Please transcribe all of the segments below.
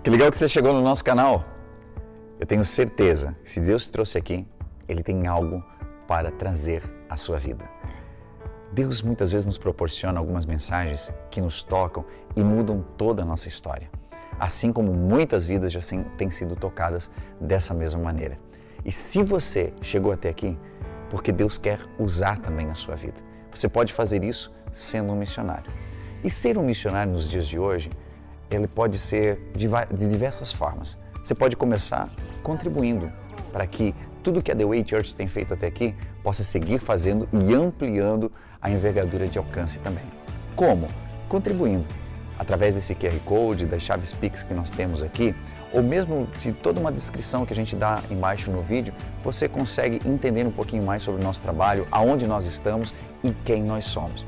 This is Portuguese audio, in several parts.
Que legal que você chegou no nosso canal. Eu tenho certeza que se Deus te trouxe aqui, Ele tem algo para trazer à sua vida. Deus muitas vezes nos proporciona algumas mensagens que nos tocam e mudam toda a nossa história. Assim como muitas vidas já têm sido tocadas dessa mesma maneira. E se você chegou até aqui, porque Deus quer usar também a sua vida. Você pode fazer isso sendo um missionário. E ser um missionário nos dias de hoje, ele pode ser de diversas formas. Você pode começar contribuindo para que tudo que a The Way Church tem feito até aqui possa seguir fazendo e ampliando a envergadura de alcance também. Como? Contribuindo. Através desse QR Code, das chaves Pix que nós temos aqui, ou mesmo de toda uma descrição que a gente dá embaixo no vídeo, você consegue entender um pouquinho mais sobre o nosso trabalho, aonde nós estamos e quem nós somos.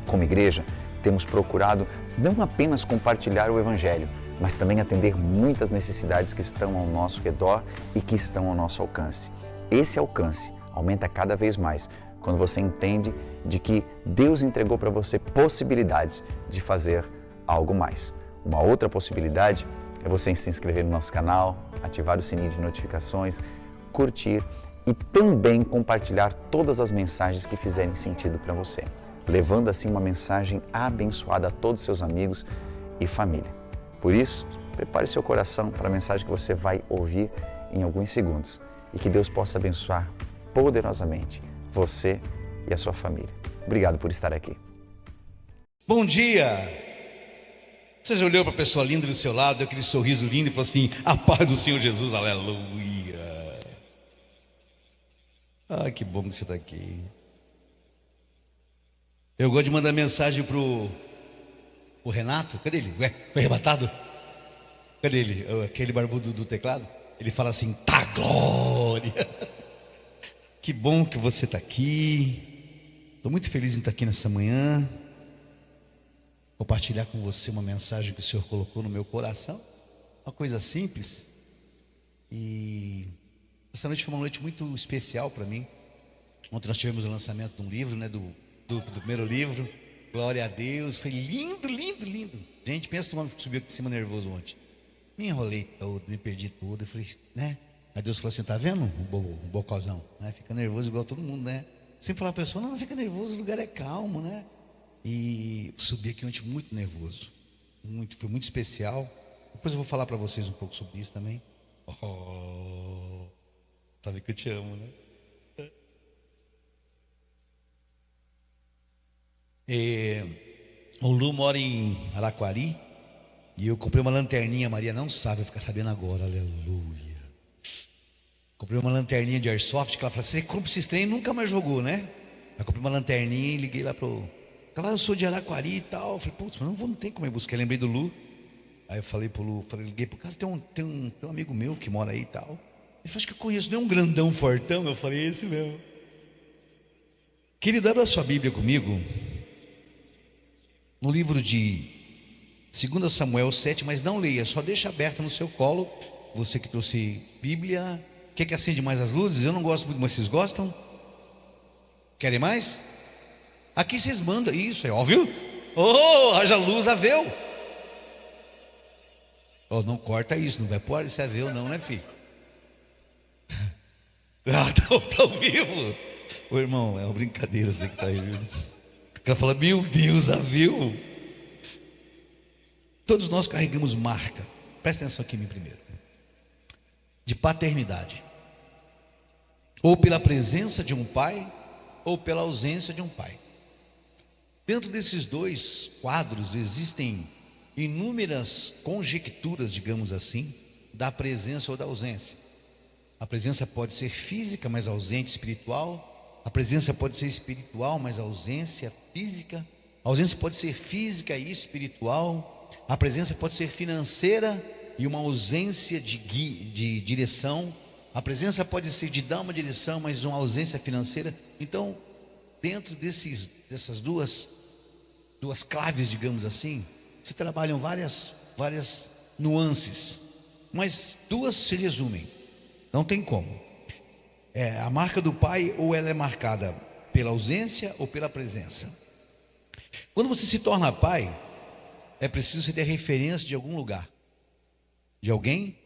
Como igreja, temos procurado não apenas compartilhar o Evangelho, mas também atender muitas necessidades que estão ao nosso redor e que estão ao nosso alcance. Esse alcance aumenta cada vez mais quando você entende de que Deus entregou para você possibilidades de fazer algo mais. Uma outra possibilidade é você se inscrever no nosso canal, ativar o sininho de notificações, curtir e também compartilhar todas as mensagens que fizerem sentido para você, levando assim uma mensagem abençoada a todos os seus amigos e família. Por isso, prepare seu coração para a mensagem que você vai ouvir em alguns segundos e que Deus possa abençoar poderosamente você e a sua família. Obrigado por estar aqui. Bom dia! Você já olhou para a pessoa linda do seu lado, aquele sorriso lindo e falou assim: a paz do Senhor Jesus, aleluia! Ah, que bom que você está aqui. Eu gosto de mandar mensagem pro Renato. Cadê ele? Ué, foi arrebatado? Cadê ele? Aquele barbudo do teclado? Ele fala assim: tá glória! Que bom que você está aqui. Estou muito feliz em estar aqui nessa manhã. Compartilhar com você uma mensagem que o Senhor colocou no meu coração. Uma coisa simples. E essa noite foi uma noite muito especial para mim. Ontem nós tivemos o lançamento de um livro, né, do primeiro livro. Glória a Deus. Foi lindo, lindo, lindo. Gente, pensa no homem que subiu aqui de cima nervoso ontem. Me enrolei todo, me perdi todo. Eu falei, né? Aí Deus falou assim: tá vendo o bocozão? Né? Fica nervoso igual todo mundo, né? Sempre falar para a pessoa: não fica nervoso, o lugar é calmo, né? E subi aqui ontem muito nervoso. Foi muito especial. Depois eu vou falar para vocês um pouco sobre isso também. Oh, sabe que eu te amo, né? O Lu mora em Araquari. E eu comprei uma lanterninha. Maria não sabe, vai ficar sabendo agora. Aleluia. Comprei uma lanterninha de airsoft. Que ela falou assim: você compra esse trem e nunca mais jogou, né? Eu comprei uma lanterninha e liguei lá pro... eu sou de Araquari e tal. Eu falei, putz, mas não tem como ir buscar. Eu lembrei do Lu. Aí eu falei pro Lu, liguei pro cara: tem um amigo meu que mora aí e tal. Ele falou: acho que eu conheço, não é um grandão fortão? Eu falei: esse mesmo. Querido, abra sua Bíblia comigo no livro de 2 Samuel 7, mas não leia, só deixa aberta no seu colo. Você que trouxe Bíblia. Quer que acende mais as luzes? Eu não gosto muito, mas vocês gostam? Querem mais? Aqui vocês mandam, isso é óbvio. Oh, haja luz, aveu. Oh, não corta isso, não vai pôr esse aveu não, né, filho? Ah, tá ao vivo. Ô irmão, é uma brincadeira você que tá aí, viu? O cara fala: meu Deus, aveu. Todos nós carregamos marca. Presta atenção aqui em mim primeiro. De paternidade. Ou pela presença de um pai, ou pela ausência de um pai. Dentro desses dois quadros existem inúmeras conjecturas, digamos assim, da presença ou da ausência. A presença pode ser física, mas ausente espiritual. A presença pode ser espiritual, mas ausência física. A ausência pode ser física e espiritual. A presença pode ser financeira e uma ausência de direção. A presença pode ser de dar uma direção, mas uma ausência financeira. Então, dentro dessas duas claves, digamos assim, se trabalham várias nuances, mas duas se resumem. Não tem como. A marca do pai, ou ela é marcada pela ausência ou pela presença. Quando você se torna pai, é preciso você ter referência de algum lugar. de alguém,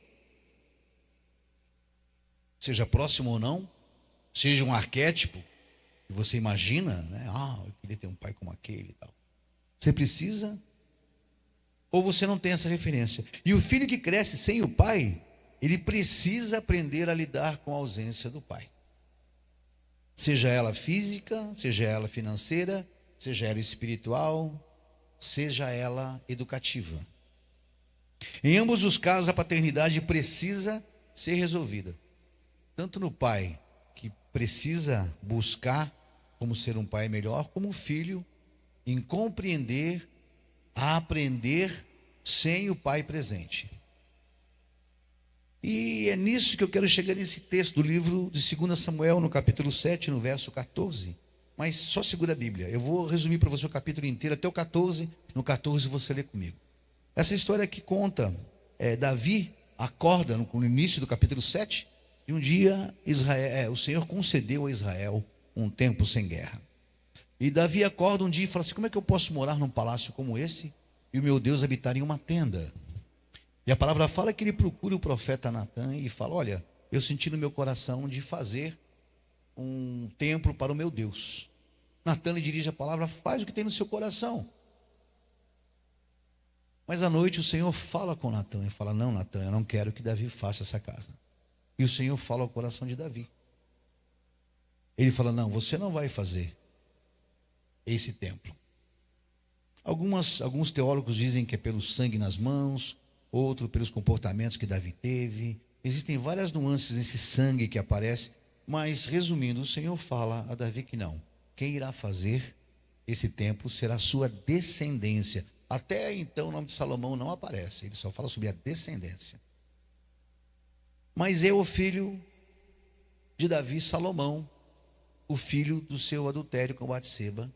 seja próximo ou não, seja um arquétipo que você imagina, né? Eu queria ter um pai como aquele e tal. Você precisa, ou você não tem essa referência. E o filho que cresce sem o pai, ele precisa aprender a lidar com a ausência do pai. Seja ela física, seja ela financeira, seja ela espiritual, seja ela educativa. Em ambos os casos, a paternidade precisa ser resolvida. Tanto no pai, que precisa buscar como ser um pai melhor, como o filho em compreender, a aprender sem o pai presente. E é nisso que eu quero chegar nesse texto do livro de 2 Samuel, no capítulo 7, no verso 14. Mas só segura a Bíblia. Eu vou resumir para você o capítulo inteiro, até o 14. No 14 você lê comigo. Essa história que conta, Davi acorda no início do capítulo 7, e um dia o Senhor concedeu a Israel um tempo sem guerra. E Davi acorda um dia e fala assim: como é que eu posso morar num palácio como esse e o meu Deus habitar em uma tenda? E a palavra fala que ele procura o profeta Natã e fala: olha, eu senti no meu coração de fazer um templo para o meu Deus. Natã lhe dirige a palavra: faz o que tem no seu coração. Mas à noite o Senhor fala com Natã e fala: não, Natã, eu não quero que Davi faça essa casa. E o Senhor fala ao coração de Davi. Ele fala: não, você não vai fazer esse templo. Alguns teólogos dizem que é pelo sangue nas mãos, outro pelos comportamentos que Davi teve. Existem várias nuances nesse sangue que aparece, mas resumindo, o Senhor fala a Davi que não. Quem irá fazer esse templo será a sua descendência. Até então o nome de Salomão não aparece, ele só fala sobre a descendência. Mas é o filho de Davi, Salomão, o filho do seu adultério com Batseba,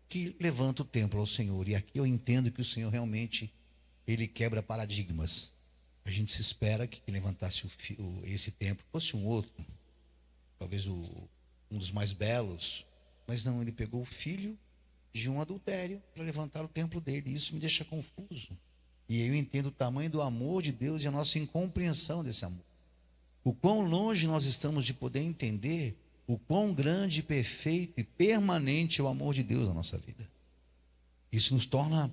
que levanta o templo ao Senhor. E aqui eu entendo que o Senhor realmente, ele quebra paradigmas. A gente se espera que quem levantasse esse templo fosse um outro, talvez um dos mais belos, mas não, ele pegou o filho de um adultério para levantar o templo dele. Isso me deixa confuso. E aí eu entendo o tamanho do amor de Deus e a nossa incompreensão desse amor. O quão longe nós estamos de poder entender o quão grande, perfeito e permanente é o amor de Deus na nossa vida. Isso nos torna,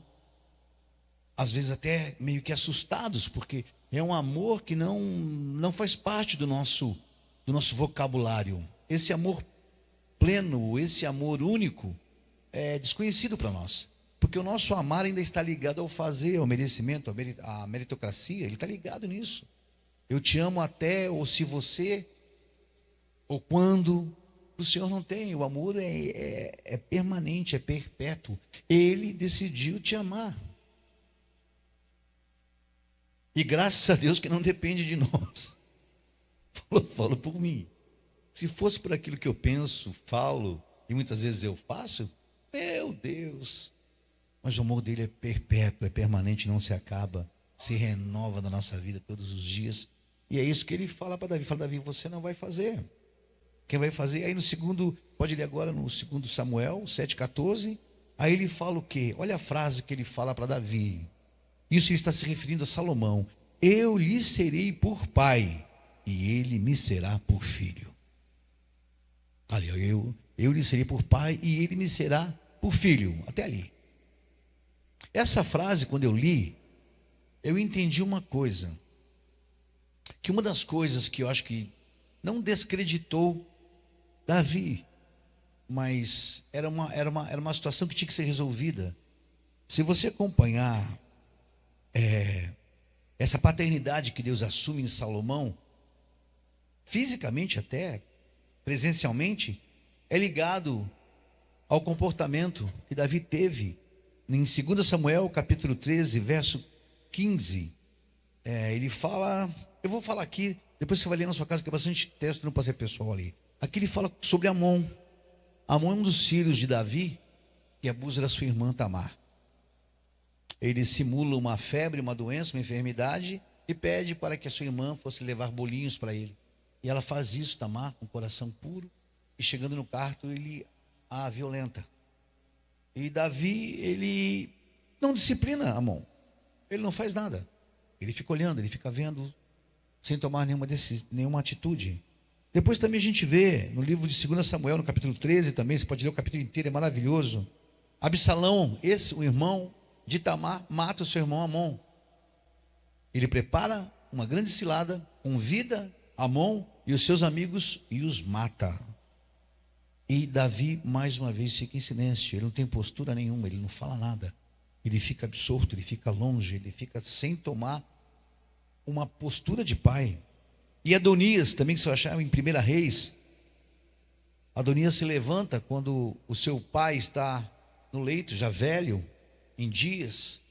às vezes, até meio que assustados, porque é um amor que não faz parte do nosso vocabulário. Esse amor pleno, esse amor único, é desconhecido para nós. Porque o nosso amar ainda está ligado ao fazer, ao merecimento, à meritocracia, ele está ligado nisso. Eu te amo até, ou se você, ou quando. O Senhor não tem, o amor é permanente, é perpétuo. Ele decidiu te amar. E graças a Deus que não depende de nós. Falo por mim. Se fosse por aquilo que eu penso, falo, e muitas vezes eu faço, meu Deus. Mas o amor dele é perpétuo, é permanente, não se acaba, se renova na nossa vida todos os dias. E é isso que ele fala para Davi. Fala: Davi, você não vai fazer. Quem vai fazer? Aí no segundo, pode ler agora no 2 Samuel 7,14. Aí ele fala o quê? Olha a frase que ele fala para Davi. Isso ele está se referindo a Salomão. Eu lhe serei por pai, e ele me será por filho. Ali, eu lhe serei por pai, e ele me será por filho. Até ali. Essa frase, quando eu li, eu entendi uma coisa. Que uma das coisas que eu acho que não descreditou Davi, mas era uma situação que tinha que ser resolvida. Se você acompanhar essa paternidade que Deus assume em Salomão, fisicamente até, presencialmente, é ligado ao comportamento que Davi teve. Em 2 Samuel, capítulo 13, verso 15, ele fala, eu vou falar aqui, depois você vai ler na sua casa, que é bastante texto, não pode ser pessoal ali. Aqui ele fala sobre Amon. Amon é um dos filhos de Davi, que abusa da sua irmã Tamar. Ele simula uma febre, uma doença, uma enfermidade, e pede para que a sua irmã fosse levar bolinhos para ele. E ela faz isso, Tamar, com o coração puro, e chegando no quarto, ele a violenta. E Davi, ele não disciplina Amon, ele não faz nada. Ele fica olhando, ele fica vendo, sem tomar nenhuma atitude. Depois também a gente vê no livro de 2 Samuel, no capítulo 13 também, você pode ler o capítulo inteiro, é maravilhoso. Absalão, o irmão de Tamar, mata o seu irmão Amon. Ele prepara uma grande cilada, convida Amon e os seus amigos e os mata. E Davi, mais uma vez, fica em silêncio. Ele não tem postura nenhuma, ele não fala nada. Ele fica absorto, ele fica longe, ele fica sem tomar uma postura de pai. E Adonias, também que você vai achar em 1 Reis, Adonias se levanta quando o seu pai está no leito, já velho, em dias,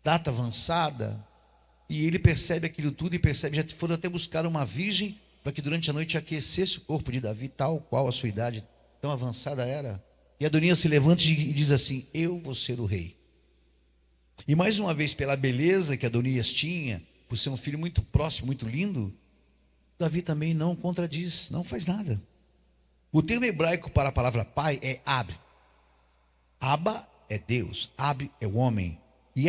data avançada, e ele percebe aquilo tudo e percebe, já foram até buscar uma virgem para que durante a noite aquecesse o corpo de Davi, tal qual a sua idade tão avançada era. E Adonias se levanta e diz assim: eu vou ser o rei. E mais uma vez, pela beleza que Adonias tinha, por ser um filho muito próximo, muito lindo, Davi também não contradiz, não faz nada. O termo hebraico para a palavra pai é Ab. Abba é Deus, Ab é o homem. E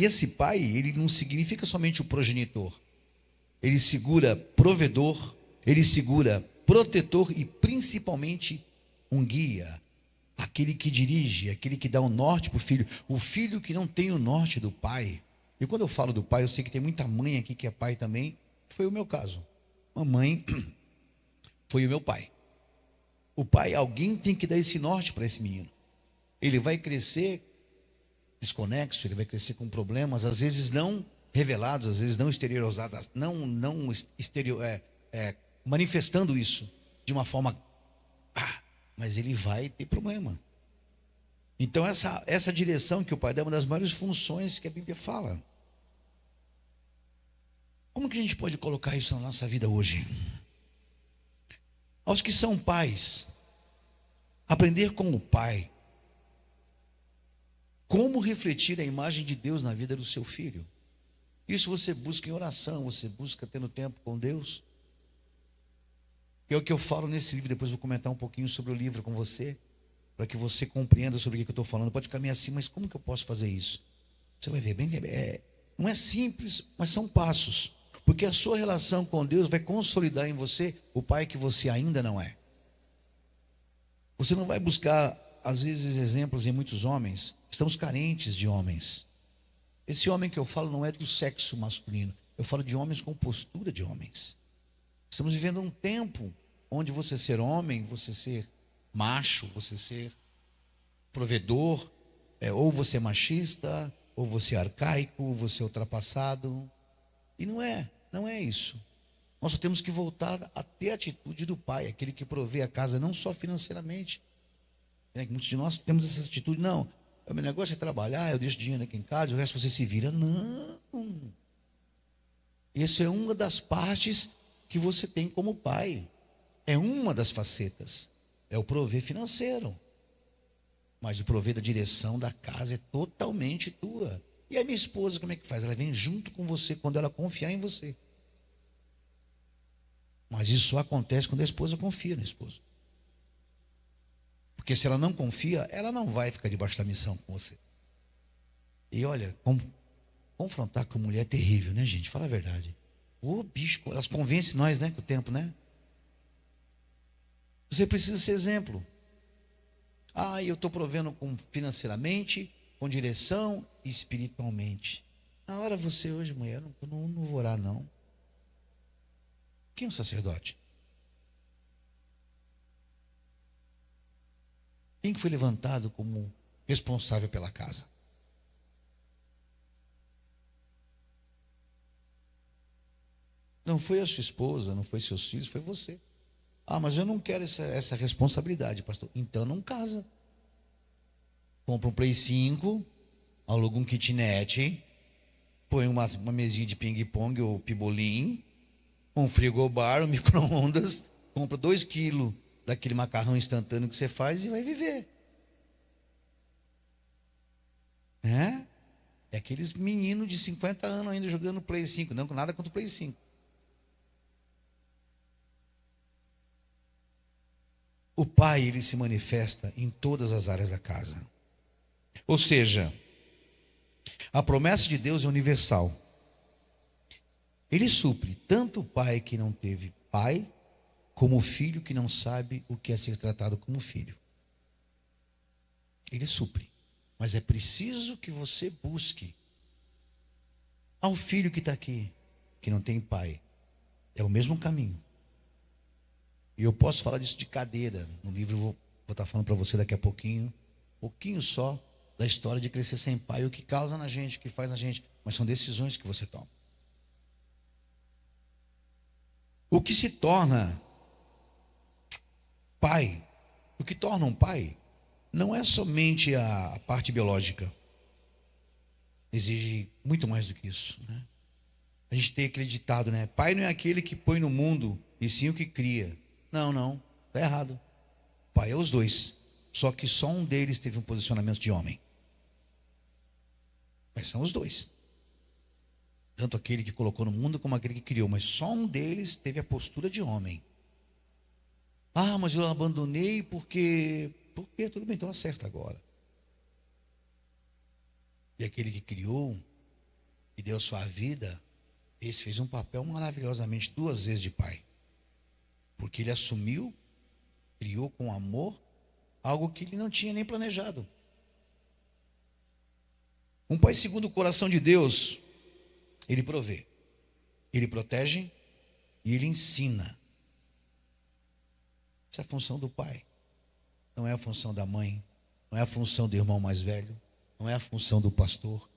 esse pai, ele não significa somente o progenitor. Ele segura provedor, ele segura protetor e principalmente um guia. Aquele que dirige, aquele que dá o norte para o filho. O filho que não tem o norte do pai. E quando eu falo do pai, eu sei que tem muita mãe aqui que é pai também. Foi o meu caso. Mamãe foi o meu pai. O pai, alguém tem que dar esse norte para esse menino. Ele vai crescer desconexo, ele vai crescer com problemas, às vezes não revelados, às vezes não exteriorizados, manifestando isso de uma forma, mas ele vai ter problema. Então essa direção que o pai dá é uma das maiores funções que a Bíblia fala. Como que a gente pode colocar isso na nossa vida hoje? Aos que são pais, aprender com o pai, como refletir a imagem de Deus na vida do seu filho. Isso você busca em oração, você busca tendo tempo com Deus. É o que eu falo nesse livro, depois vou comentar um pouquinho sobre o livro com você, para que você compreenda sobre o que eu estou falando. Pode ficar meio assim, mas como que eu posso fazer isso? Você vai ver, não é simples, mas são passos. Porque a sua relação com Deus vai consolidar em você o pai que você ainda não é. Você não vai buscar, às vezes, exemplos em muitos homens. Estamos carentes de homens. Esse homem que eu falo não é do sexo masculino. Eu falo de homens com postura de homens. Estamos vivendo um tempo onde você ser homem, você ser macho, você ser provedor, ou você é machista, ou você é arcaico, você é ultrapassado. E não é isso. Nós só temos que voltar a ter a atitude do pai, aquele que provê a casa, não só financeiramente. Muitos de nós temos essa atitude, não, o meu negócio é trabalhar, eu deixo dinheiro aqui em casa, o resto você se vira. Não. Essa é uma das partes que você tem como pai. É uma das facetas. É o prover financeiro. Mas o prover da direção da casa é totalmente tua. E a minha esposa, como é que faz? Ela vem junto com você quando ela confiar em você. Mas isso só acontece quando a esposa confia no esposo. Porque se ela não confia, ela não vai ficar debaixo da missão com você. E olha, confrontar com a mulher é terrível, né, gente? Fala a verdade. Ô, bicho, elas convencem nós, né, com o tempo, né? Você precisa ser exemplo. Eu estou provendo financeiramente, com direção e espiritualmente. Na hora você hoje, mulher, não vou orar, não. Quem é o sacerdote? Quem foi levantado como responsável pela casa? Não foi a sua esposa, não foi seus filhos, foi você. Mas eu não quero essa responsabilidade, pastor. Então não casa. Compra um Play 5, aluga um kitnet, põe uma mesinha de ping-pong ou pibolim, um frigobar, um micro-ondas, compra 2 quilos daquele macarrão instantâneo que você faz e vai viver. É aqueles meninos de 50 anos ainda jogando Play 5, não nada contra o Play 5. O pai, ele se manifesta em todas as áreas da casa. Ou seja, a promessa de Deus é universal. Ele supre tanto o pai que não teve pai, como o filho que não sabe o que é ser tratado como filho. Ele supre. Mas é preciso que você busque ao filho que está aqui, que não tem pai. É o mesmo caminho. E eu posso falar disso de cadeira. No livro eu vou estar falando para você daqui a pouquinho só, da história de crescer sem pai, o que causa na gente, o que faz na gente. Mas são decisões que você toma. O que se torna pai, o que torna um pai, não é somente a parte biológica. Exige muito mais do que isso, né? A gente tem aquele ditado, né? Pai não é aquele que põe no mundo, e sim o que cria. Não, está errado. Pai é os dois. Só que só um deles teve um posicionamento de homem. Mas são os dois. Tanto aquele que colocou no mundo como aquele que criou. Mas só um deles teve a postura de homem. Ah, mas eu abandonei porque tudo bem, então acerta agora. E aquele que criou e deu sua vida, esse fez um papel maravilhosamente 2 vezes de pai. Porque ele assumiu, criou com amor, algo que ele não tinha nem planejado. Um pai segundo o coração de Deus, ele provê, ele protege e ele ensina. Essa é a função do pai. Não é a função da mãe, não é a função do irmão mais velho, não é a função do pastor,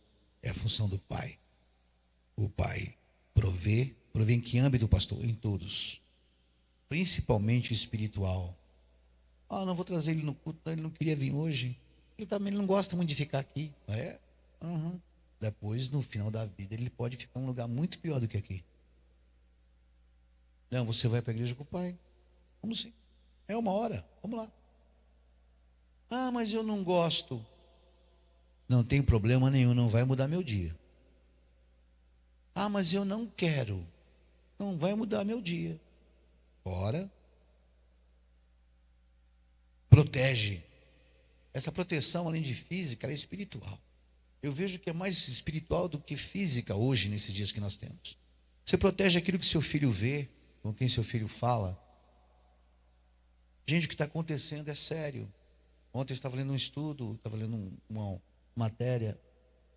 é a função do pai. O pai provê em que âmbito, pastor? Em todos. Principalmente espiritual. Ah, não vou trazer ele no culto, ele não queria vir hoje. Ele também não gosta muito de ficar aqui. Depois, no final da vida, ele pode ficar em um lugar muito pior do que aqui. Não, você vai para a igreja com o pai. Vamos sim. É uma hora, vamos lá. Ah, mas eu não gosto. Não tem problema nenhum, não vai mudar meu dia. Ah, mas eu não quero. Não vai mudar meu dia. Ora. Protege. Essa proteção, além de física, ela é espiritual. Eu vejo que é mais espiritual do que física hoje, nesses dias que nós temos. Você protege aquilo que seu filho vê, com quem seu filho fala. Gente, o que está acontecendo é sério. Ontem eu estava lendo um estudo, estava lendo uma matéria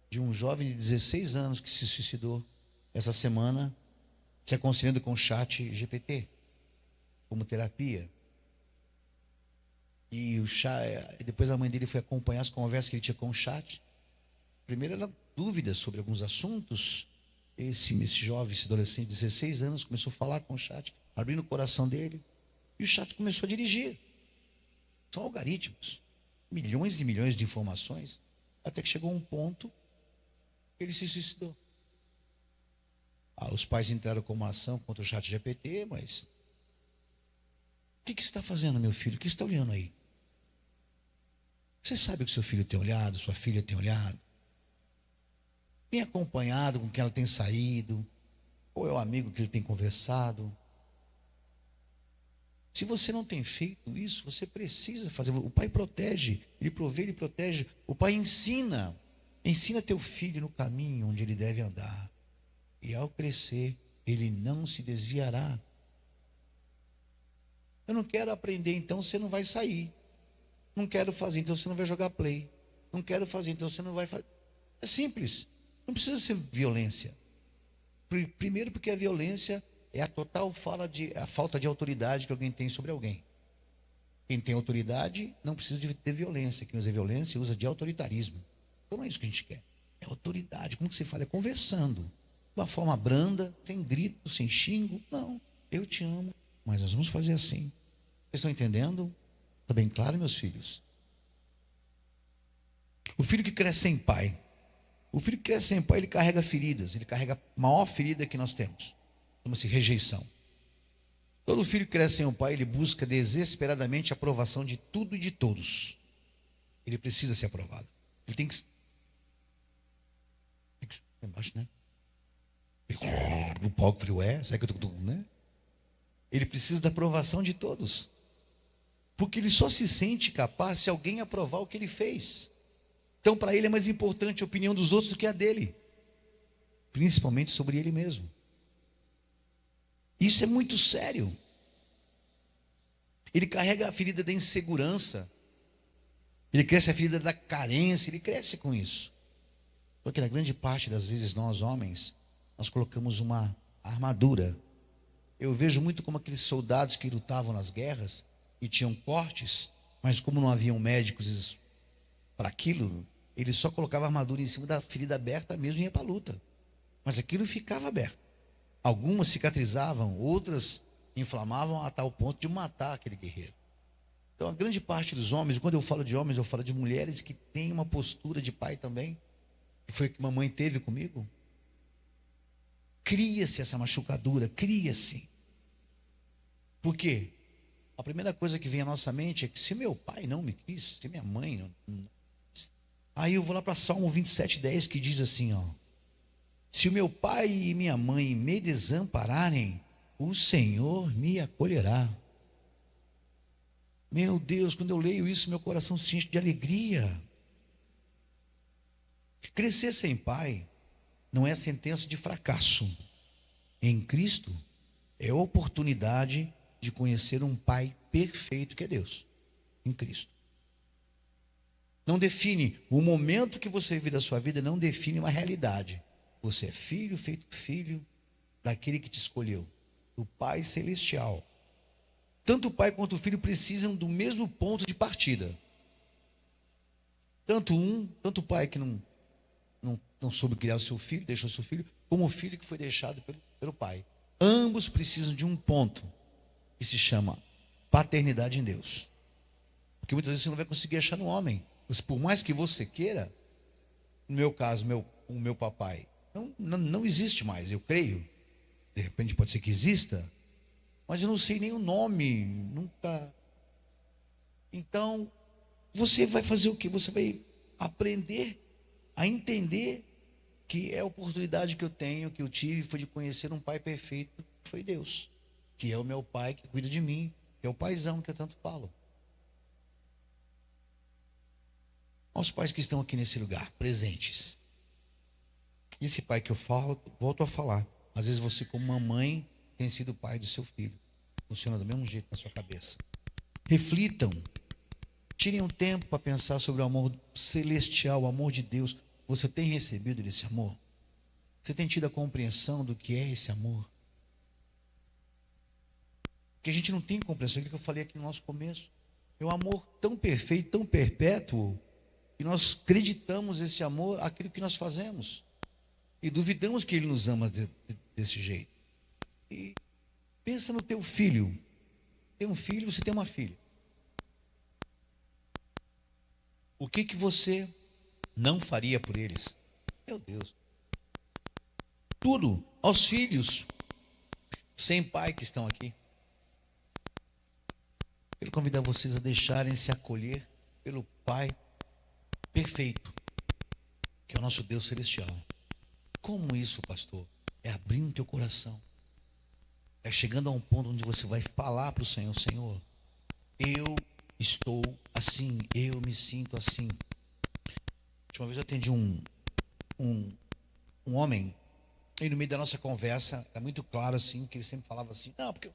de um jovem de 16 anos que se suicidou essa semana, se aconselhando com o chat GPT, como terapia. E depois a mãe dele foi acompanhar as conversas que ele tinha com o chat. Primeiro era dúvidas sobre alguns assuntos. Esse jovem, esse adolescente de 16 anos, começou a falar com o chat, abrindo o coração dele. E o chat começou a dirigir. São algoritmos. Milhões e milhões de informações. Até que chegou um ponto que ele se suicidou. Os pais entraram com uma ação contra o chat GPT, mas... O que você está fazendo, meu filho? O que você está olhando aí? Você sabe o que seu filho tem olhado, sua filha tem olhado? Tem acompanhado com quem ela tem saído? Ou é o amigo que ele tem conversado? Se você não tem feito isso, você precisa fazer. O pai protege, ele provê, ele protege. O pai ensina teu filho no caminho onde ele deve andar. E ao crescer, ele não se desviará. Eu não quero aprender, então você não vai sair. Não quero fazer, então você não vai jogar play. Não quero fazer, então você não vai fazer. É simples. Não precisa ser violência. Primeiro porque a violência é a total a falta de autoridade que alguém tem sobre alguém. Quem tem autoridade não precisa de ter violência. Quem usa violência usa de autoritarismo. Então não é isso que a gente quer. É autoridade. Como que você fala? É conversando. De uma forma branda, sem grito, sem xingo. Não, eu te amo, mas nós vamos fazer assim. Vocês estão entendendo? Está bem claro, meus filhos? O filho que cresce sem pai. O filho que cresce sem pai, ele carrega feridas. Ele carrega a maior ferida que nós temos. Chama-se rejeição. Todo filho que cresce sem um pai, ele busca desesperadamente a aprovação de tudo e de todos. Ele precisa ser aprovado. Ele tem que embaixo, né? O palco frio sabe que eu tô, né? Ele precisa da aprovação de todos. Porque ele só se sente capaz se alguém aprovar o que ele fez. Então, para ele é mais importante a opinião dos outros do que a dele. Principalmente sobre ele mesmo. Isso é muito sério. Ele carrega a ferida da insegurança, ele cresce a ferida da carência, ele cresce com isso. Porque na grande parte das vezes nós homens, nós colocamos uma armadura. Eu vejo muito como aqueles soldados que lutavam nas guerras e tinham cortes, mas como não haviam médicos para aquilo, ele só colocava a armadura em cima da ferida aberta mesmo e ia para a luta. Mas aquilo ficava aberto. Algumas cicatrizavam, outras inflamavam a tal ponto de matar aquele guerreiro. Então a grande parte dos homens, quando eu falo de homens, eu falo de mulheres que têm uma postura de pai também, que foi o que mamãe teve comigo. Cria-se essa machucadura, cria-se. Por quê? A primeira coisa que vem à nossa mente é que se meu pai não me quis, se minha mãe não. Aí eu vou lá para Salmo 27:10, que diz assim, ó: se o meu pai e minha mãe me desampararem, o Senhor me acolherá. Meu Deus, quando eu leio isso, meu coração se enche de alegria. Crescer sem pai não é sentença de fracasso. Em Cristo é oportunidade de conhecer um pai perfeito que é Deus. Em Cristo. Não define o momento que você vive da sua vida, não define uma realidade. Você é filho, feito filho daquele que te escolheu, do Pai Celestial. Tanto o pai quanto o filho precisam do mesmo ponto de partida. Tanto o pai que não soube criar o seu filho, deixou o seu filho, como o filho que foi deixado pelo pai. Ambos precisam de um ponto que se chama paternidade em Deus. Porque muitas vezes você não vai conseguir achar no homem. Mas por mais que você queira, no meu caso, o meu papai não existe mais, eu creio. De repente pode ser que exista, mas eu não sei nem o nome, nunca. Então, você vai fazer o quê? Você vai aprender a entender que é a oportunidade que eu tenho, que eu tive, foi de conhecer um pai perfeito, que foi Deus, que é o meu pai que cuida de mim, que é o paizão que eu tanto falo. Aos pais que estão aqui nesse lugar, presentes. Esse pai que eu falo, volto a falar. Às vezes você, como mamãe, tem sido pai do seu filho. Funciona do mesmo jeito na sua cabeça. Reflitam. Tirem um tempo para pensar sobre o amor celestial, o amor de Deus. Você tem recebido desse amor? Você tem tido a compreensão do que é esse amor? Porque a gente não tem compreensão, aquilo que eu falei aqui no nosso começo. É um amor tão perfeito, tão perpétuo, que nós acreditamos esse amor aquilo que nós fazemos. E duvidamos que Ele nos ama desse jeito. E pensa no teu filho. Tem um filho, você tem uma filha. O que você não faria por eles? Meu Deus. Tudo. Aos filhos sem pai que estão aqui. Quero convidar vocês a deixarem-se acolher pelo Pai perfeito, que é o nosso Deus celestial. Como isso, pastor? É abrindo teu coração. É chegando a um ponto onde você vai falar para o Senhor: Senhor, eu estou assim, eu me sinto assim. Uma vez eu atendi um homem, e no meio da nossa conversa, é muito claro assim, que ele sempre falava assim: não, porque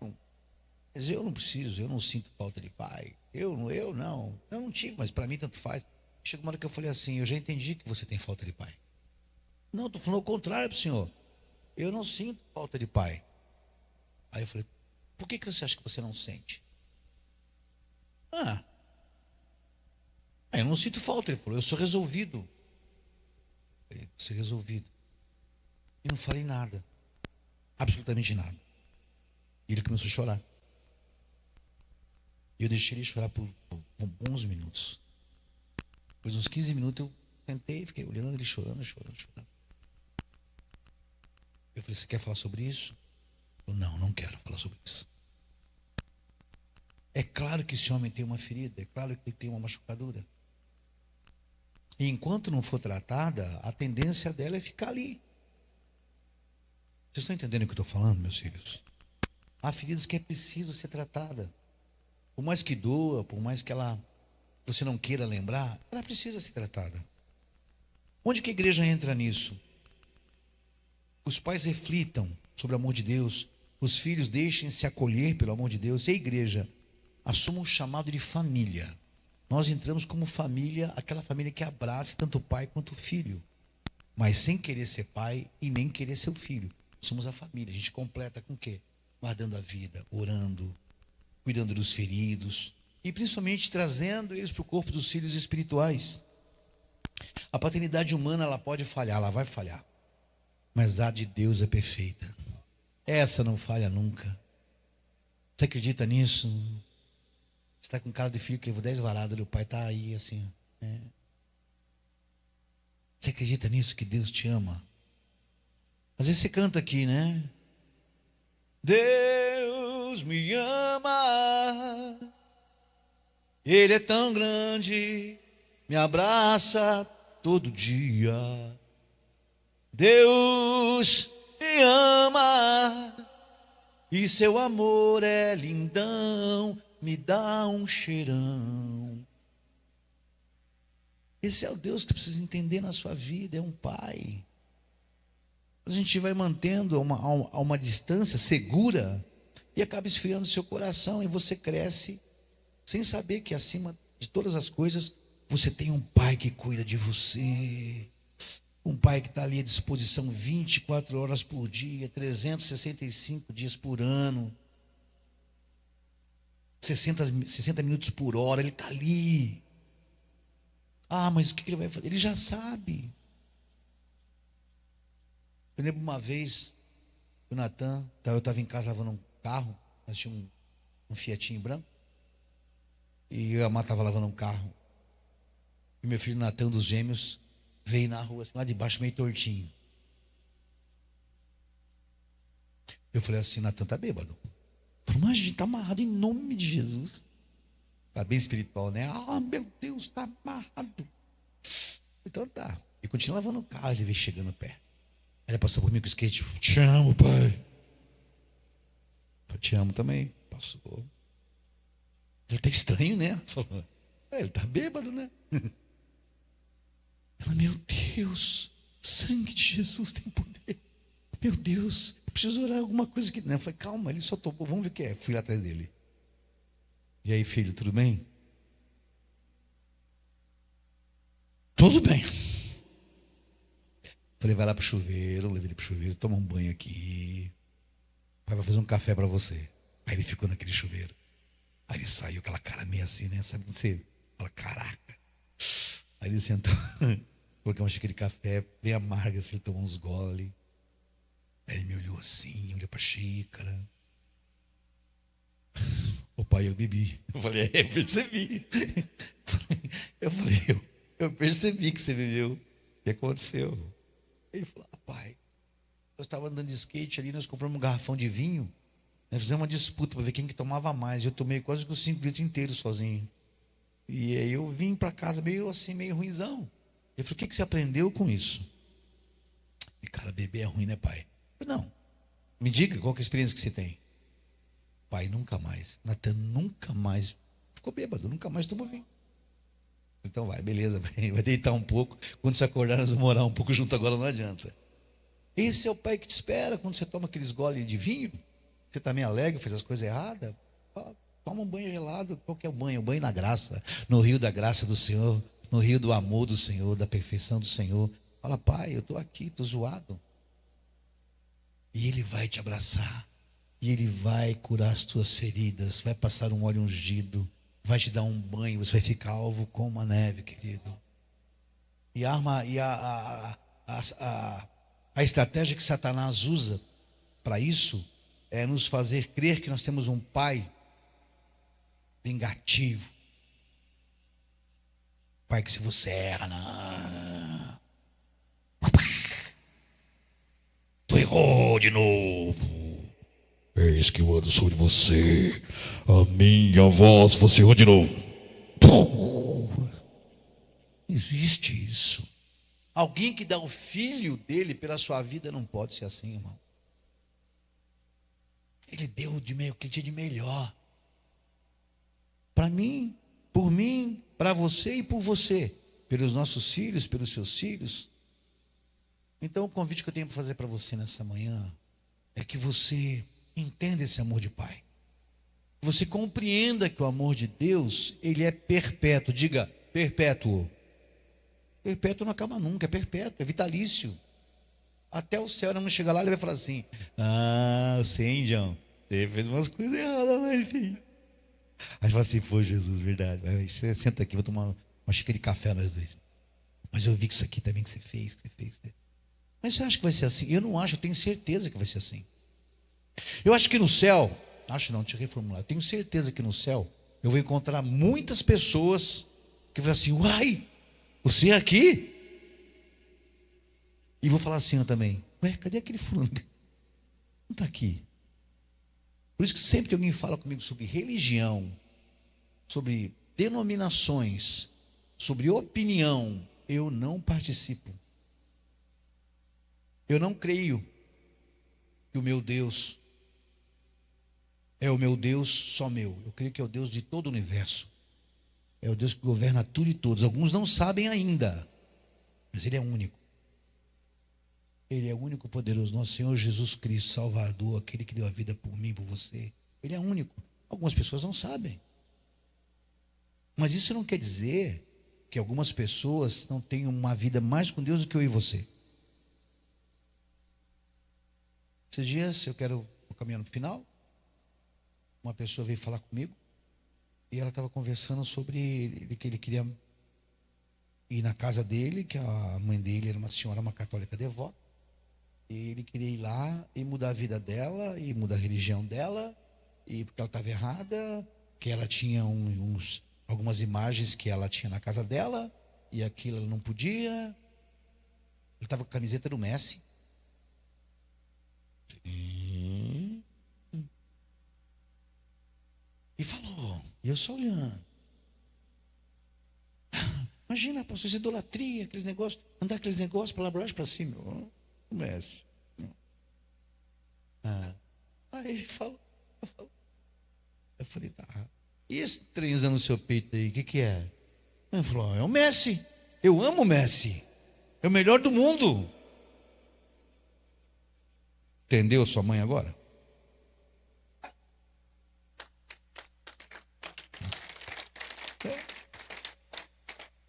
eu não preciso, eu não sinto falta de pai. Eu não tive, mas para mim tanto faz. Chegou uma hora que eu falei assim: eu já entendi que você tem falta de pai. Não, estou falando o contrário para o senhor. Eu não sinto falta de pai. Aí eu falei: por que você acha que você não sente? Eu não sinto falta. Ele falou: eu sou resolvido. Eu falei: você é resolvido. E não falei nada. Absolutamente nada. E ele começou a chorar. E eu deixei ele chorar por bons minutos. Depois de uns 15 minutos eu sentei, fiquei olhando ele chorando. Eu falei: você quer falar sobre isso? Eu falei: não quero falar sobre isso. É claro que esse homem tem uma ferida, é claro que ele tem uma machucadura. E enquanto não for tratada, a tendência dela é ficar ali. Vocês estão entendendo o que eu estou falando, meus filhos? Há feridas que é preciso ser tratada. Por mais que doa, por mais que você não queira lembrar, ela precisa ser tratada. Onde que a igreja entra nisso? Os pais reflitam sobre o amor de Deus Os filhos deixem-se acolher pelo amor de Deus. E a igreja assuma um chamado de família. Nós entramos como família, aquela família que abraça tanto o pai quanto o filho, mas sem querer ser pai e nem querer ser o filho. Somos a família. A gente completa com o quê? Guardando a vida, orando, cuidando dos feridos e principalmente trazendo eles para o corpo dos filhos espirituais. A paternidade humana, ela pode falhar, ela vai falhar, mas a de Deus é perfeita. Essa não falha nunca. Você acredita nisso? Você está com cara de filho que levou 10 varadas e o pai está aí assim. Você acredita nisso, que Deus te ama? Às vezes você canta aqui, né? Deus me ama, Ele é tão grande, me abraça todo dia. Deus me ama, e seu amor é lindão, me dá um cheirão. Esse é o Deus que precisa entender na sua vida, é um pai. A gente vai mantendo a uma distância segura e acaba esfriando seu coração, e você cresce sem saber que acima de todas as coisas você tem um pai que cuida de você, um pai que está ali à disposição 24 horas por dia, 365 dias por ano, 60 minutos por hora, ele está ali. Ah, mas o que ele vai fazer? Ele já sabe. Eu lembro uma vez, o Natan, eu estava em casa lavando um carro, nós tínhamos um Fiatinho branco, e eu e a Má estava lavando um carro, e meu filho Natan, dos gêmeos, veio na rua, assim, lá de baixo, meio tortinho. Eu falei assim: Natan tá bêbado. Eu falei: mas a gente está amarrado em nome de Jesus. Está bem espiritual, né? Ah, meu Deus, está amarrado. Então tá. E continua lavando o carro, ele veio chegando perto. Ele passou por mim com o skate. Te amo, pai. Eu te amo também. Passou. Ele tá estranho, né? Falou: ele tá bêbado, né? Ela: meu Deus, sangue de Jesus tem poder. Meu Deus, eu preciso orar alguma coisa aqui. Eu falei: calma, ele só topou, vamos ver o que é. Fui lá atrás dele. E aí, filho, tudo bem? Tudo bem. Falei: vai lá pro chuveiro, levei ele pro chuveiro, toma um banho aqui. Pai vai fazer um café para você. Aí ele ficou naquele chuveiro. Aí ele saiu, aquela cara meio assim, né? Sabe quando você fala: caraca. Aí ele sentou, colocou uma xícara de café, bem amarga, assim, ele tomou uns gole. Aí ele me olhou assim, olhou pra xícara. O pai, eu bebi. Eu falei: eu percebi. Eu percebi que você bebeu. O que aconteceu? Ele falou: pai, eu estava andando de skate ali, nós compramos um garrafão de vinho, nós fizemos uma disputa para ver quem que tomava mais. Eu tomei quase que os 5 litros inteiros sozinho. E aí eu vim para casa meio assim, meio ruimzão. Ele falou: o que você aprendeu com isso? E cara, beber é ruim, né, pai? Eu falei: não, me diga qual que é a experiência que você tem. Pai, nunca mais. Natan nunca mais ficou bêbado, nunca mais tomou vinho. Então vai, beleza, vai deitar um pouco. Quando você acordar, nós vamos morar um pouco junto, agora não adianta. Esse é o pai que te espera quando você toma aqueles goles de vinho. Você está meio alegre, fez as coisas erradas. Toma um banho gelado. Qual que é o banho? O banho na graça, no rio da graça do Senhor, no rio do amor do Senhor, da perfeição do Senhor. Fala: pai, eu estou aqui, estou zoado. E Ele vai te abraçar. E Ele vai curar as tuas feridas, vai passar um óleo ungido, vai te dar um banho, você vai ficar alvo como a neve, querido. E a estratégia que Satanás usa para isso é nos fazer crer que nós temos um pai vingativo. Pai que se você erra, não. Tu errou de novo. Eis que eu ando sobre você, a minha voz, você errou de novo. Existe isso. Alguém que dá o filho dele pela sua vida não pode ser assim, irmão. Ele deu o que tinha de melhor. Para mim, por mim, para você e por você. Pelos nossos filhos, pelos seus filhos. Então o convite que eu tenho para fazer para você nessa manhã é que você Entenda esse amor de pai. Você compreenda que o amor de Deus, ele é perpétuo. Diga, perpétuo. Perpétuo não acaba nunca, é perpétuo, é vitalício. Até o céu, não chegar lá, ele vai falar assim: ah, sim, João, você fez umas coisas erradas, mas enfim. Aí fala assim: pô, Jesus, verdade. Você senta aqui, vou tomar uma xícara de café nós dois. Mas eu vi que isso aqui também que você fez. Mas você acha que vai ser assim? Eu não acho, eu tenho certeza que vai ser assim. Eu acho que no céu, deixa eu reformular. Eu tenho certeza que no céu eu vou encontrar muitas pessoas que vão assim: uai, você é aqui? E vou falar assim eu também: ué, cadê aquele fulano? Não está aqui. Por isso que sempre que alguém fala comigo sobre religião, sobre denominações, sobre opinião, eu não participo. Eu não creio que o meu Deus é o meu Deus só meu. Eu creio que é o Deus de todo o universo. É o Deus que governa tudo e todos. Alguns não sabem ainda, mas Ele é único. Ele é o único poderoso, nosso Senhor Jesus Cristo, Salvador, aquele que deu a vida por mim, por você. Ele é único. Algumas pessoas não sabem. Mas isso não quer dizer que algumas pessoas não tenham uma vida mais com Deus do que eu e você. Esses dias, eu caminhando no final, uma pessoa veio falar comigo e ela estava conversando sobre que ele queria ir na casa dele, que a mãe dele era uma senhora, uma católica devota. E ele queria ir lá e mudar a vida dela, e mudar a religião dela, e porque ela estava errada, que ela tinha algumas imagens que ela tinha na casa dela, e aquilo ela não podia. Ele estava com a camiseta do Messi. E falou, e eu só olhando. Imagina, pastor, essa idolatria, aqueles negócios, andar aqueles negócios para lá para baixo, para cima. O Messi. Aí ele falou, eu falei, tá. E esse trenza no seu peito aí, o que é? Ele falou, é o Messi. Eu amo o Messi. É o melhor do mundo. Entendeu sua mãe agora?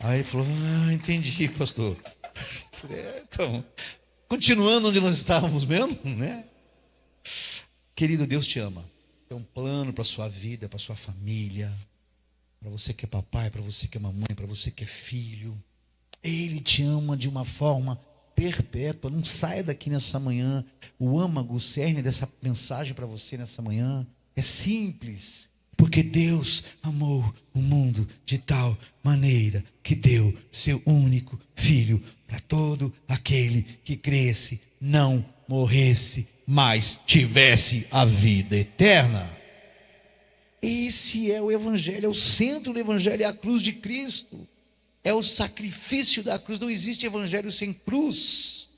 Aí ele falou, entendi, pastor. Falei, então, continuando onde nós estávamos mesmo, né? Querido, Deus te ama. Tem um plano para a sua vida, para a sua família, para você que é papai, para você que é mamãe, para você que é filho. Ele te ama de uma forma perpétua. Não saia daqui nessa manhã. O âmago, o cerne dessa mensagem para você nessa manhã é simples. Porque Deus amou o mundo de tal maneira que deu seu único filho para todo aquele que cresce, não morresse, mas tivesse a vida eterna. Esse é o Evangelho, é o centro do Evangelho, é a cruz de Cristo, é o sacrifício da cruz. Não existe Evangelho sem cruz,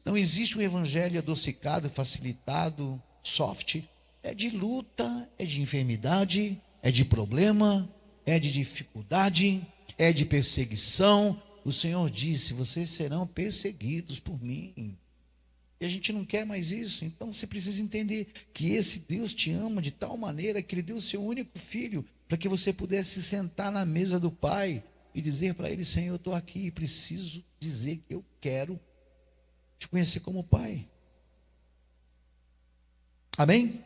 não existe um Evangelho adocicado, facilitado, soft. É de luta, é de enfermidade, é de problema, é de dificuldade, é de perseguição. O Senhor disse, vocês serão perseguidos por mim. E a gente não quer mais isso. Então você precisa entender que esse Deus te ama de tal maneira que Ele deu o seu único filho para que você pudesse sentar na mesa do Pai e dizer para Ele, Senhor, eu estou aqui e preciso dizer que eu quero te conhecer como Pai. Amém?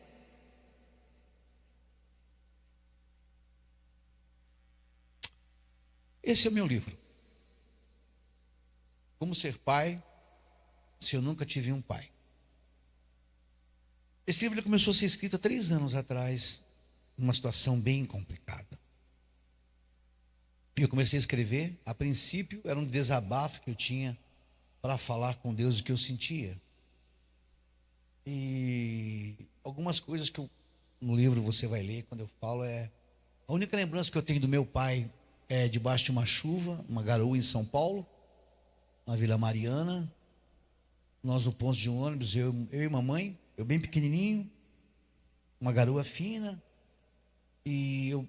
Esse é o meu livro. Como ser pai se eu nunca tive um pai. Esse livro começou a ser escrito há 3 anos atrás, numa situação bem complicada. Eu comecei a escrever, a princípio era um desabafo que eu tinha para falar com Deus o que eu sentia. E algumas coisas que no livro você vai ler, quando eu falo, a única lembrança que eu tenho do meu pai é debaixo de uma chuva, uma garoa em São Paulo, na Vila Mariana. Nós no ponto de um ônibus, eu e mamãe, eu bem pequenininho, uma garoa fina, e eu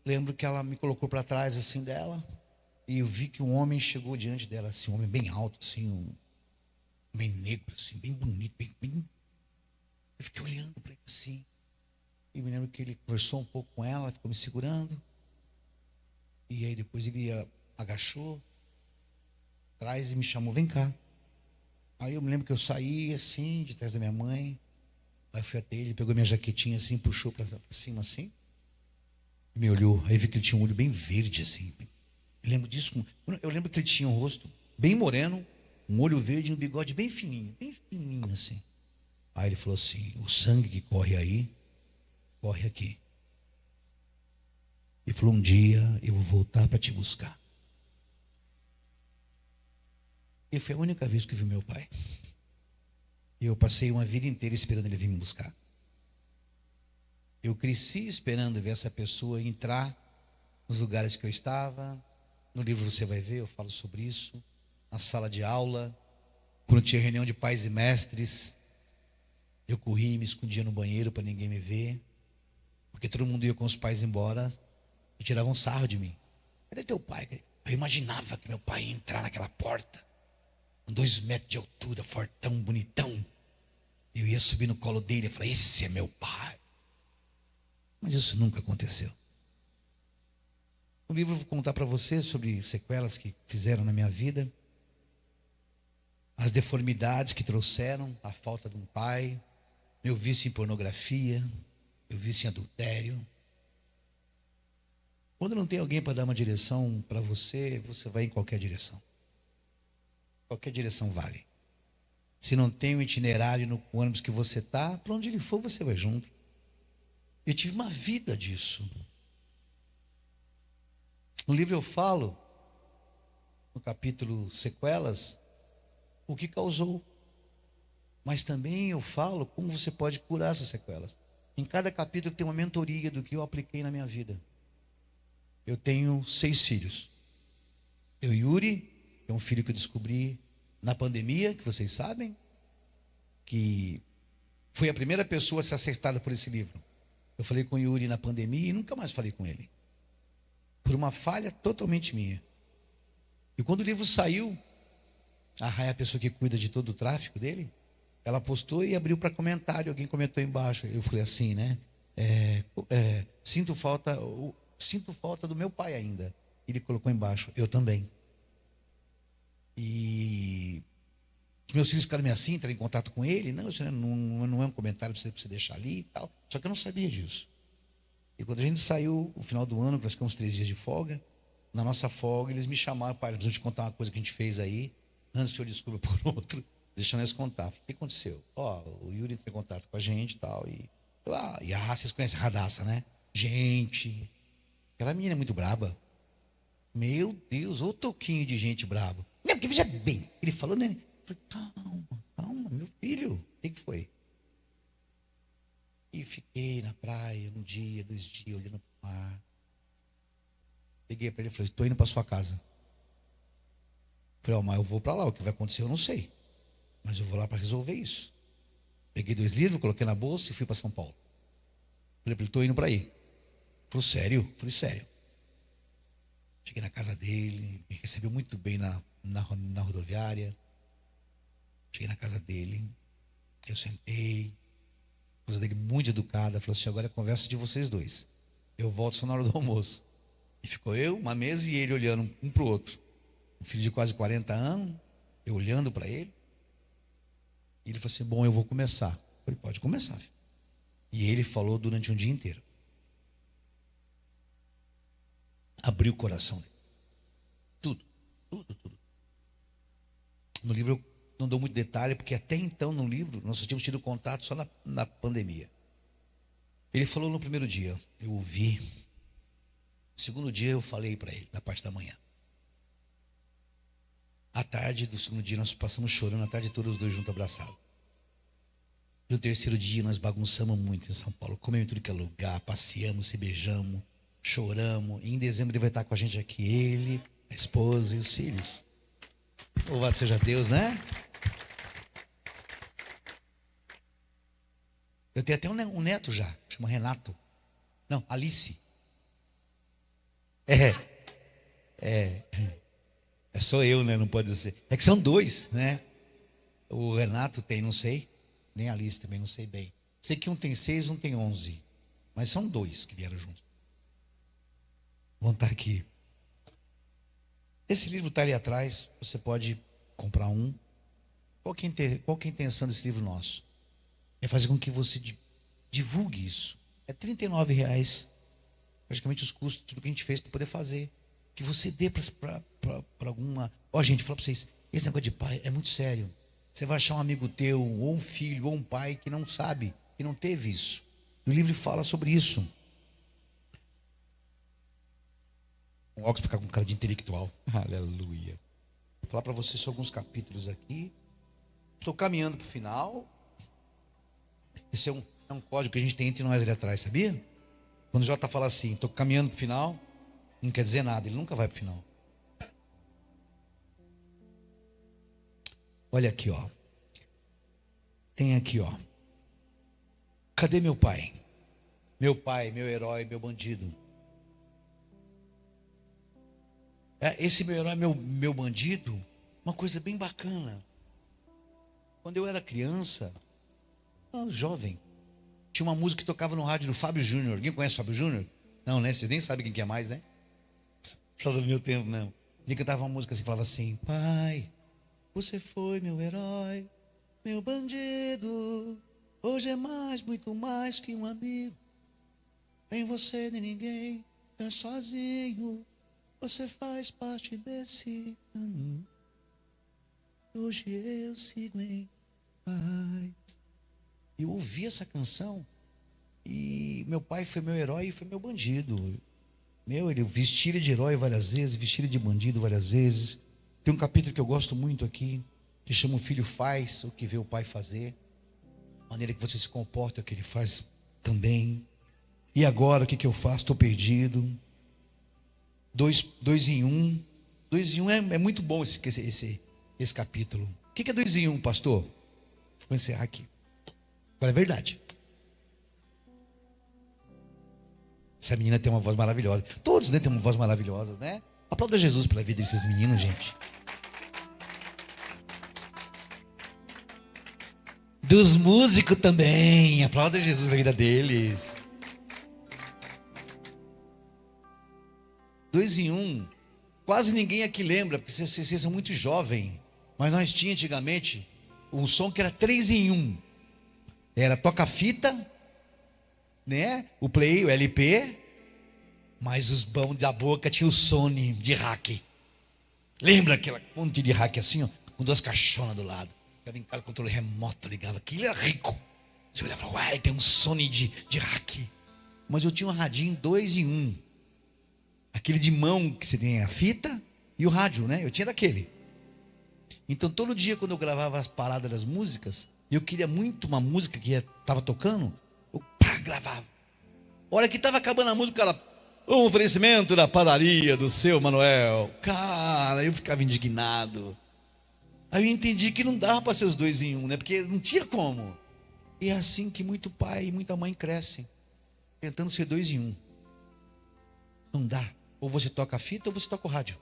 lembro que ela me colocou para trás assim dela, e eu vi que um homem chegou diante dela, assim, um homem bem alto, assim, bem negro, assim, bem bonito, bem... Eu fiquei olhando para ele. assim. E me lembro que ele conversou um pouco com ela, ficou me segurando. E aí depois ele agachou atrás e me chamou, vem cá. Aí eu me lembro que eu saí assim, de trás da minha mãe. Aí eu fui até ele, pegou minha jaquetinha assim, puxou para cima assim. E me olhou, aí vi que ele tinha um olho bem verde assim. Eu lembro disso, eu lembro que ele tinha um rosto bem moreno, um olho verde e um bigode bem fininho assim. Aí ele falou assim, o sangue que corre aí, corre aqui. E falou, um dia eu vou voltar para te buscar. E foi a única vez que eu vi meu pai. E eu passei uma vida inteira esperando ele vir me buscar. Eu cresci esperando ver essa pessoa entrar nos lugares que eu estava. No livro você vai ver, eu falo sobre isso. Na sala de aula, quando tinha reunião de pais e mestres, eu corria e me escondia no banheiro para ninguém me ver. Porque todo mundo ia com os pais embora e tiravam sarro de mim. Cadê teu pai? Eu imaginava que meu pai ia entrar naquela porta, com 2 metros de altura, fortão, bonitão. Eu ia subir no colo dele e falar, esse é meu pai. Mas isso nunca aconteceu. No livro eu vou contar para você sobre sequelas que fizeram na minha vida, as deformidades que trouxeram, a falta de um pai, meu vício em pornografia, meu vício em adultério. Quando não tem alguém para dar uma direção para você, você vai em qualquer direção. Qualquer direção vale. Se não tem um itinerário no ônibus que você está, para onde ele for, você vai junto. Eu tive uma vida disso. No livro eu falo, no capítulo Sequelas, o que causou. Mas também eu falo como você pode curar essas sequelas. Em cada capítulo tem uma mentoria do que eu apliquei na minha vida. Eu tenho 6 filhos. Eu, Yuri, que é um filho que eu descobri na pandemia, que vocês sabem, que foi a primeira pessoa a ser acertada por esse livro. Eu falei com o Yuri na pandemia e nunca mais falei com ele. Por uma falha totalmente minha. E quando o livro saiu, a Raia, a pessoa que cuida de todo o tráfico dele, ela postou e abriu para comentário. Alguém comentou embaixo. Eu falei assim, né? Sinto falta do meu pai ainda. Ele colocou embaixo, eu também. E os meus filhos ficaram meio assim, entraram em contato com ele. Não, isso não é um comentário para você deixar ali e tal. Só que eu não sabia disso. E quando a gente saiu, no final do ano, nós ficamos 3 dias de folga. Na nossa folga, eles me chamaram, pai, precisamos te contar uma coisa que a gente fez aí. Antes que eu descubra por outro, deixa nós contar. O que aconteceu? O Yuri entrou em contato com a gente e tal. E vocês conhecem a Radassa, né? Gente, aquela menina é muito braba. Meu Deus, ô toquinho de gente braba. Não, porque veja bem, ele falou, né? Eu falei, calma, meu filho, o que foi? E fiquei na praia, 1 dia, 2 dias, olhando para o mar. Peguei para ele e falei, estou indo para sua casa. Falei, mas eu vou para lá, o que vai acontecer eu não sei. Mas eu vou lá para resolver isso. Peguei 2 livros, coloquei na bolsa e fui para São Paulo. Falei para ele, estou indo para aí. Ele falou, sério? Falei, sério. Cheguei na casa dele, me recebeu muito bem na rodoviária. Cheguei na casa dele, eu sentei, a esposa dele muito educada, falou assim, agora é a conversa de vocês dois. Eu volto só na hora do almoço. E ficou eu, uma mesa e ele olhando um para o outro. Um filho de quase 40 anos, eu olhando para ele. E ele falou assim, bom, eu vou começar. Eu falei, pode começar, filho. E ele falou durante um dia inteiro. Abriu o coração dele. Tudo. No livro eu não dou muito detalhe, porque até então no livro nós só tínhamos tido contato só na pandemia. Ele falou no primeiro dia, eu ouvi. No segundo dia eu falei para ele, na parte da manhã. À tarde do segundo dia nós passamos chorando, a tarde toda os dois juntos abraçados. E no terceiro dia nós bagunçamos muito em São Paulo. Comemos tudo que é lugar, passeamos, se beijamos, choramos. E em dezembro ele vai estar com a gente aqui, ele, a esposa e os filhos. Louvado seja Deus, né? Eu tenho até um neto já, chama Renato. Não, Alice. É só eu, né? Não pode ser. É que são 2, né? O Renato tem, não sei. Nem a Alice também, não sei bem. Sei que um tem 6, um tem 11. Mas são 2 que vieram juntos. Vão estar aqui. Esse livro está ali atrás. Você pode comprar um. Qual que é a intenção desse livro nosso? É fazer com que você divulgue isso. É R$39. Praticamente os custos, tudo que a gente fez para poder fazer. Que você dê para alguma... Gente, fala para vocês. Esse negócio de pai é muito sério. Você vai achar um amigo teu, ou um filho, ou um pai que não sabe, que não teve isso. E o livro fala sobre isso. O óculos ficar com cara de intelectual. Aleluia. Vou falar para vocês sobre alguns capítulos aqui. Estou caminhando para o final. Esse é um código que a gente tem entre nós ali atrás, sabia? Quando o Jota fala assim, estou caminhando para o final, não quer dizer nada, ele nunca vai para o final. Olha aqui, ó. Tem aqui, ó. Cadê meu pai? Meu pai, meu herói, meu bandido. Esse meu herói, meu bandido, uma coisa bem bacana. Quando eu era criança, jovem, tinha uma música que tocava no rádio do Fábio Júnior. Alguém conhece o Fábio Júnior? Não, né? Vocês nem sabem quem que é mais, né? Só do meu tempo, não. Ele cantava uma música assim, falava assim: pai, você foi meu herói, meu bandido. Hoje é mais, muito mais que um amigo. Nem você, nem ninguém, é sozinho. Você faz parte desse caminho. Hoje eu sigo em paz. Eu ouvi essa canção e meu pai foi meu herói e foi meu bandido. Ele vestia ele de herói várias vezes, vestia ele de bandido várias vezes. Tem um capítulo que eu gosto muito aqui, que chama: o filho faz o que vê o pai fazer. A maneira que você se comporta é o que ele faz também. E agora o que eu faço? Estou perdido. 2 em 1. 2 em 1 é muito bom esse capítulo. O que é 2 em 1, pastor? Vou encerrar aqui. Agora é verdade. Essa menina tem uma voz maravilhosa. Todos, né, têm uma voz maravilhosa, né? Aplauda Jesus pela vida desses meninos, gente. Dos músicos também. Aplauda Jesus pela vida deles. 2 em 1. Quase ninguém aqui lembra, porque vocês são muito jovens. Mas nós tínhamos antigamente um som que era 3 em 1. Era toca-fita, né? O play, o LP. Mas os bons da boca tinha o Sony de rack. Lembra aquela monte de rack assim, ó, com 2 caixonas do lado. Ficava em casa, controle remoto, ligava. Aquilo era rico. Você olhava e falava: uai, tem um Sony de rack. Mas eu tinha um radinho 2 em 1. Aquele de mão que você tem a fita e o rádio, né? Eu tinha daquele. Então todo dia quando eu gravava as paradas das músicas, eu queria muito uma música que estava tocando, eu gravava. A hora que estava acabando a música, ela: um oferecimento da padaria do seu Manuel. Cara, eu ficava indignado. Aí eu entendi que não dava para ser os 2 em 1, né? Porque não tinha como. E é assim que muito pai e muita mãe crescem, tentando ser 2 em 1. Não dá. Ou você toca a fita ou você toca o rádio.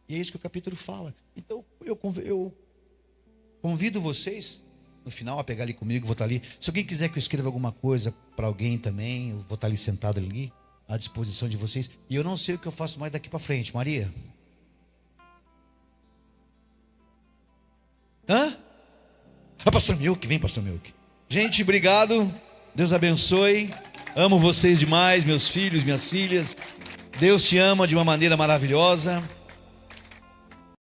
E é isso que o capítulo fala. Então eu convido vocês no final a pegar ali comigo, vou estar ali. Se alguém quiser que eu escreva alguma coisa para alguém também, eu vou estar ali sentado ali, à disposição de vocês. E eu não sei o que eu faço mais daqui para frente. Maria? Pastor Milk, vem, Pastor Milk. Gente, obrigado. Deus abençoe. Amo vocês demais, meus filhos, minhas filhas. Deus te ama de uma maneira maravilhosa.